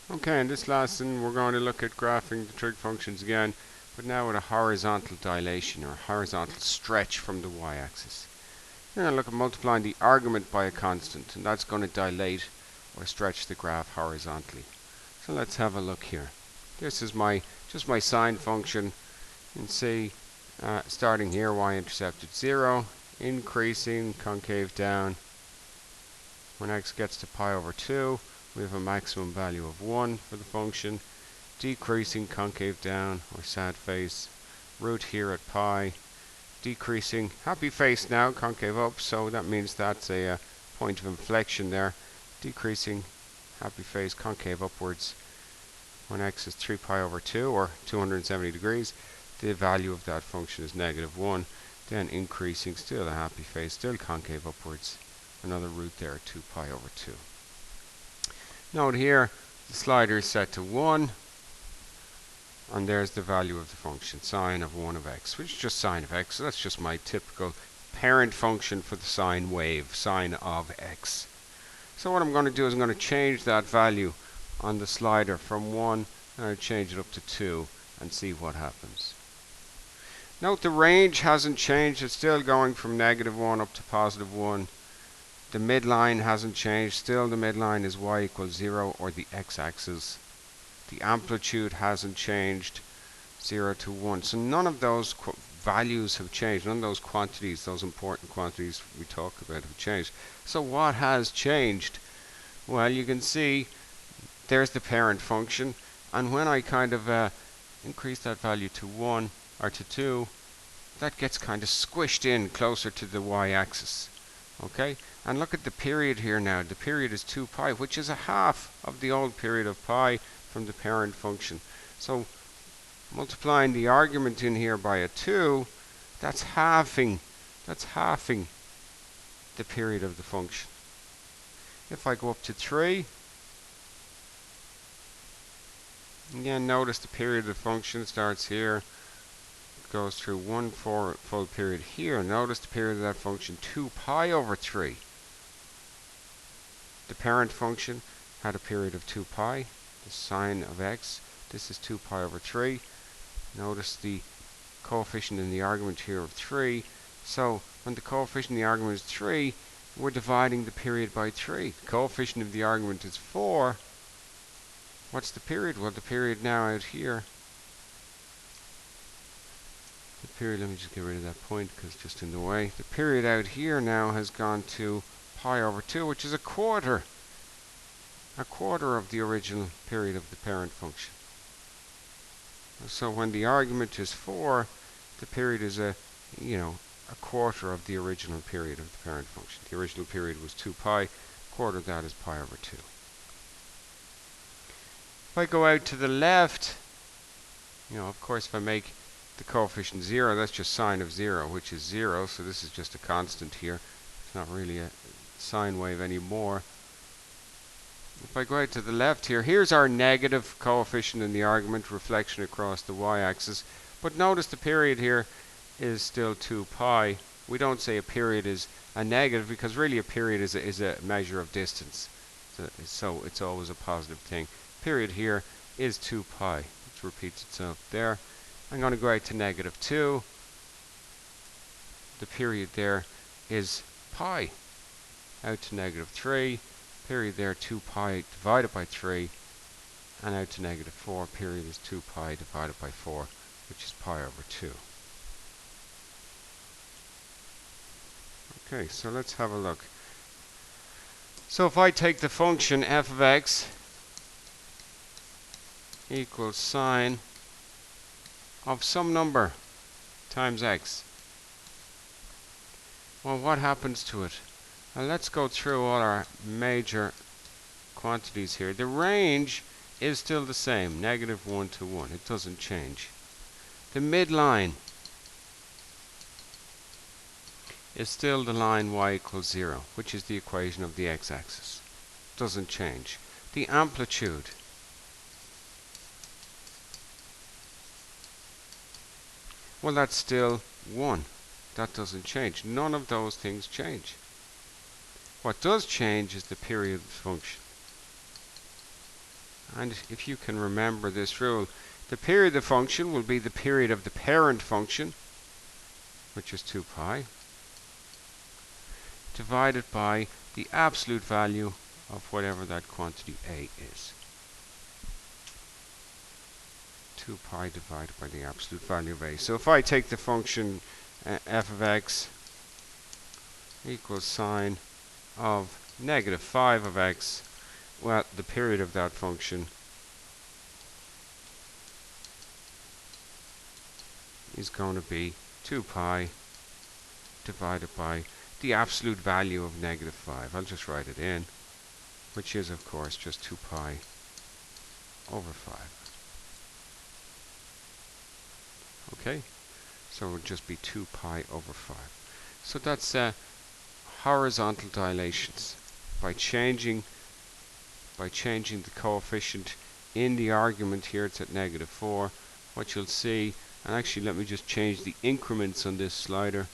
Okay, in this lesson we're going to look at graphing the trig functions again, but now with a horizontal dilation or horizontal stretch from the y-axis. We're going to look at multiplying the argument by a constant, and that's going to dilate or stretch the graph horizontally. So let's have a look here. This is just my sine function. You can see starting here, y-intercept at 0, increasing, concave down. When x gets to pi over 2, we have a maximum value of 1 for the function, decreasing, concave down, or sad face, root here at pi, decreasing, happy face now, concave up, so that means that's a point of inflection there, decreasing, happy face, concave upwards. When x is 3 pi over 2, or 270 degrees, the value of that function is negative 1, then increasing, still a happy face, still concave upwards, another root there, 2 pi over 2. Note here, the slider is set to 1, and there's the value of the function, sine of 1 of x, which is just sine of x. So that's just my typical parent function for the sine wave, sine of x. So what I'm going to do is I'm going to change that value on the slider from 1, and I'll change it up to 2, and see what happens. Note the range hasn't changed, it's still going from negative 1 up to positive 1. The midline hasn't changed, still the midline is y equals 0, or the x-axis. The amplitude hasn't changed, 0 to 1. So none of those values have changed, none of those quantities, those important quantities we talked about have changed. So what has changed? Well, you can see there's the parent function, and when I kind of increase that value to 1 or to 2, that gets kind of squished in closer to the y-axis. Okay, and look at the period here now. The period is 2 pi, which is a half of the old period of pi from the parent function. So multiplying the argument in here by a 2, that's halving the period of the function. If I go up to 3, again notice the period of the function starts here, goes through 1 full period here. Notice the period of that function, 2 pi over 3. The parent function had a period of 2 pi, the sine of x. This is 2 pi over 3. Notice the coefficient in the argument here of 3. So when the coefficient in the argument is 3, we're dividing the period by 3. The coefficient of the argument is 4. What's the period? Well, the period now out here, the period, let me just get rid of that point because it's just in the way. The period out here now has gone to pi over 2, which is a quarter of the original period of the parent function. So when the argument is 4, the period is a quarter of the original period of the parent function. The original period was 2 pi, a quarter of that is pi over 2. If I go out to the left, of course if I make the coefficient 0, that's just sine of 0, which is 0, so this is just a constant here. It's not really a sine wave anymore. If I go out to the left here, here's our negative coefficient in the argument, reflection across the y-axis. But notice the period here is still 2 pi. We don't say a period is a negative because really a period is a measure of distance. So it's always a positive thing. Period here is 2 pi. It repeats itself there. I'm going to go out to negative 2. The period there is pi. Out to negative 3. Period there 2 pi divided by 3. And out to negative 4. Period is 2 pi divided by 4, which is pi over 2. Okay, so let's have a look. So if I take the function f of x equals sine of some number times x. Well, what happens to it? Well, let's go through all our major quantities here. The range is still the same, negative 1 to 1. It doesn't change. The midline is still the line y equals 0, which is the equation of the x-axis. Doesn't change. The amplitude well, that's still 1. That doesn't change. None of those things change. What does change is the period of the function. And if you can remember this rule, the period of the function will be the period of the parent function, which is 2 pi, divided by the absolute value of whatever that quantity a is. 2 pi divided by the absolute value of a. So if I take the function f of x equals sine of negative 5 of x, well, the period of that function is going to be 2 pi divided by the absolute value of negative 5. I'll just write it in, which is, of course, just 2 pi over 5. Okay, so it would just be 2 pi over 5. So that's horizontal dilations. By changing the coefficient in the argument here, it's at negative 4. What you'll see, and actually let me just change the increments on this slider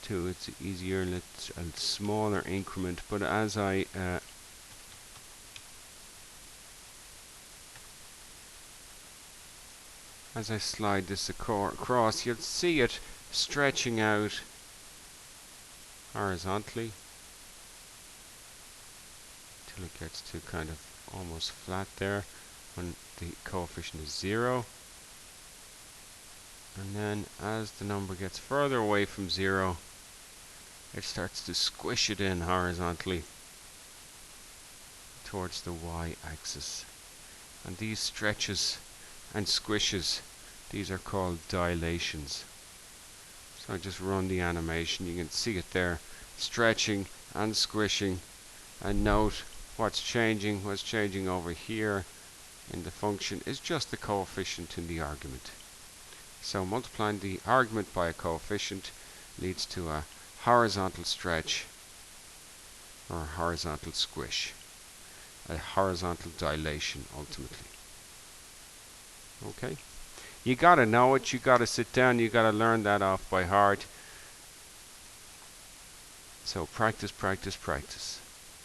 to it's easier and it's a smaller increment. But as I slide this across, you'll see it stretching out horizontally till it gets to kind of almost flat there when the coefficient is 0. And then as the number gets further away from 0, it starts to squish it in horizontally towards the y-axis. And these stretches and squishes, these are called dilations. So I just run the animation. You can see it there, stretching and squishing. And note what's changing. What's changing over here in the function is just the coefficient in the argument. So multiplying the argument by a coefficient leads to a horizontal stretch or a horizontal squish, a horizontal dilation ultimately. Okay, you got to know it, you got to sit down, you got to learn that off by heart. So practice, practice, practice.